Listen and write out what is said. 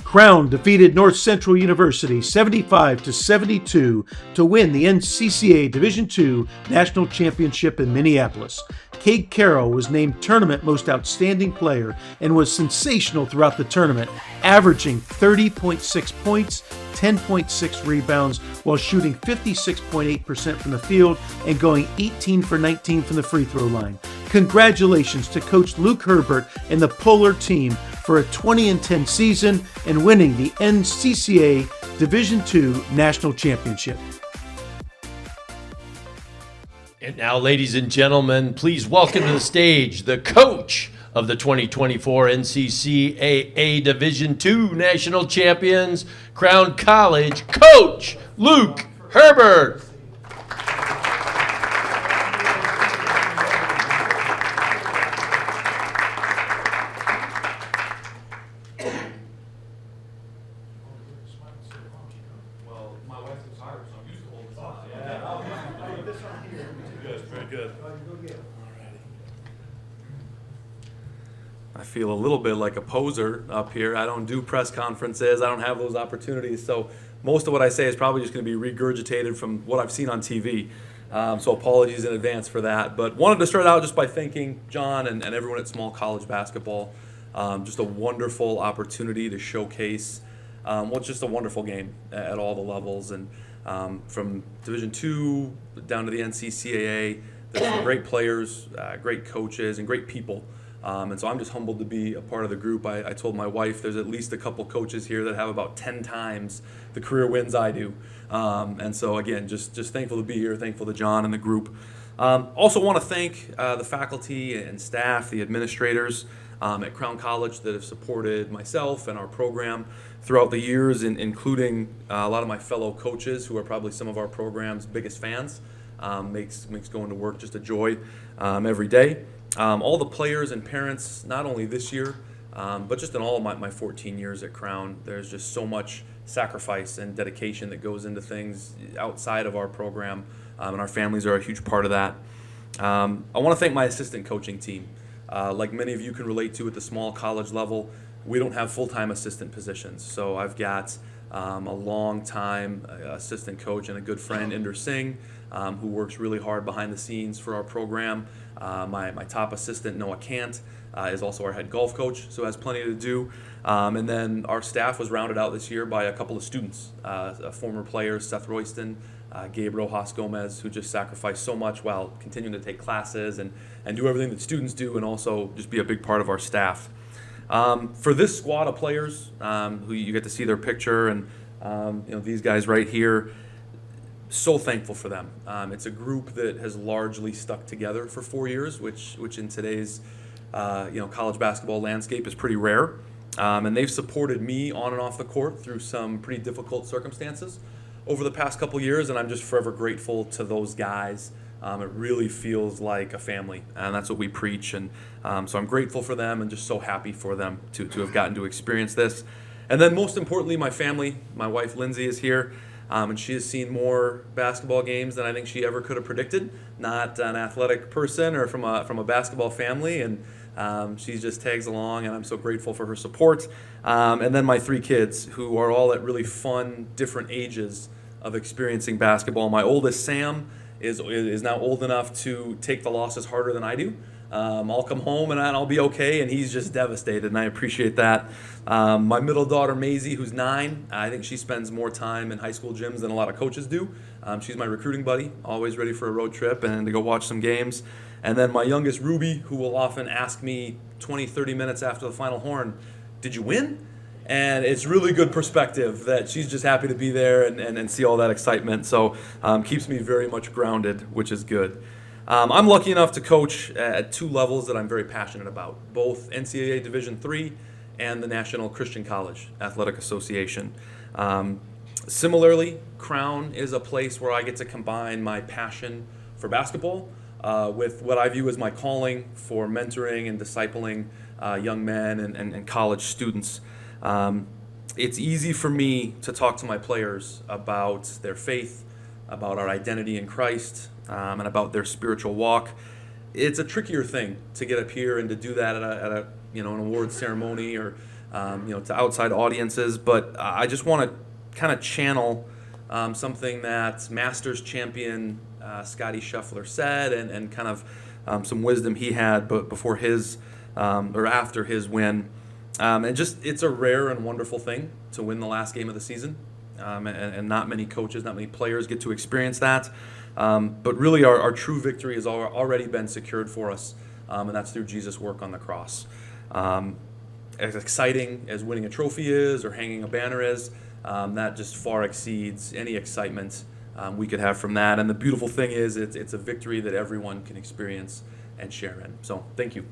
Crown defeated North Central University 75-72 to win the NCCA Division II National Championship in Minneapolis. Cade Carroll was named Tournament Most Outstanding Player and was sensational throughout the tournament, averaging 30.6 points, 10.6 rebounds, while shooting 56.8% from the field and going 18 for 19 from the free throw line. Congratulations to Coach Luke Herbert and the Polar team for a 20-10 season and winning the NCCA Division II National Championship. And now, ladies and gentlemen, please welcome to the stage the coach of the 2024 NCCAA Division II National Champions, Crown College, Coach Luke Herbert. I feel a little bit like a poser up here. I don't do press conferences. I don't have those opportunities. So most of what I say is probably just going to be regurgitated from what I've seen on TV. So apologies in advance for that. But wanted to start out just by thanking John and everyone at Small College Basketball. Just a wonderful opportunity to showcase what's just a wonderful game at all the levels. And from Division II down to the NCCAA, there's some great players, great coaches, and great people. And so I'm just humbled to be a part of the group. I told my wife there's at least a couple coaches here that have about 10 times the career wins I do. And so again, just thankful to be here, thankful to John and the group. Also want to thank the faculty and staff, the administrators at Crown College that have supported myself and our program throughout the years, including a lot of my fellow coaches who are probably some of our program's biggest fans. Makes going to work just a joy every day. All the players and parents, not only this year, but just in all of my 14 years at Crown, there's just so much sacrifice and dedication that goes into things outside of our program, and our families are a huge part of that. I want to thank my assistant coaching team. Like many of you can relate to at the small college level, we don't have full-time assistant positions. So I've got a long-time assistant coach and a good friend, Inder Singh, who works really hard behind the scenes for our program. My top assistant, Noah Kant, is also our head golf coach, so has plenty to do. And then our staff was rounded out this year by a couple of students, former players, Seth Royston, Gabe Rojas Gomez, who just sacrificed so much while continuing to take classes and do everything that students do, and also just be a big part of our staff. For this squad of players, who you get to see their picture, and these guys right here, so thankful for them. It's a group that has largely stuck together for 4 years, which in today's college basketball landscape is pretty rare. And they've supported me on and off the court through some pretty difficult circumstances over the past couple years, and I'm just forever grateful to those guys. It really feels like a family, and that's what we preach. And so I'm grateful for them and just so happy for them to have gotten to experience this. And then most importantly, my family. My wife Lindsay is here. And she has seen more basketball games than I think she ever could have predicted. Not an athletic person or from a basketball family, and she just tags along, and I'm so grateful for her support. And then my 3 kids, who are all at really fun, different ages of experiencing basketball. My oldest, Sam, is now old enough to take the losses harder than I do. I'll come home and I'll be okay, and he's just devastated, and I appreciate that. My middle daughter, Maisie, who's 9, I think she spends more time in high school gyms than a lot of coaches do. She's my recruiting buddy, always ready for a road trip and to go watch some games. And then my youngest, Ruby, who will often ask me 20, 30 minutes after the final horn, "Did you win?" And it's really good perspective that she's just happy to be there and see all that excitement. So keeps me very much grounded, which is good. I'm lucky enough to coach at 2 levels that I'm very passionate about, both NCAA Division III and the National Christian College Athletic Association. Similarly, Crown is a place where I get to combine my passion for basketball with what I view as my calling for mentoring and discipling young men and college students. It's easy for me to talk to my players about their faith, about our identity in Christ, and about their spiritual walk. It's a trickier thing to get up here and to do that at an awards ceremony or to outside audiences. But I just want to kind of channel something that Masters champion Scotty Scheffler said, and kind of some wisdom he had before his or after his win. And just, it's a rare and wonderful thing to win the last game of the season. And not many coaches, not many players get to experience that. But really, our true victory has already been secured for us, and that's through Jesus' work on the cross. As exciting as winning a trophy is or hanging a banner is, that just far exceeds any excitement we could have from that. And the beautiful thing is, it's a victory that everyone can experience and share in. So thank you.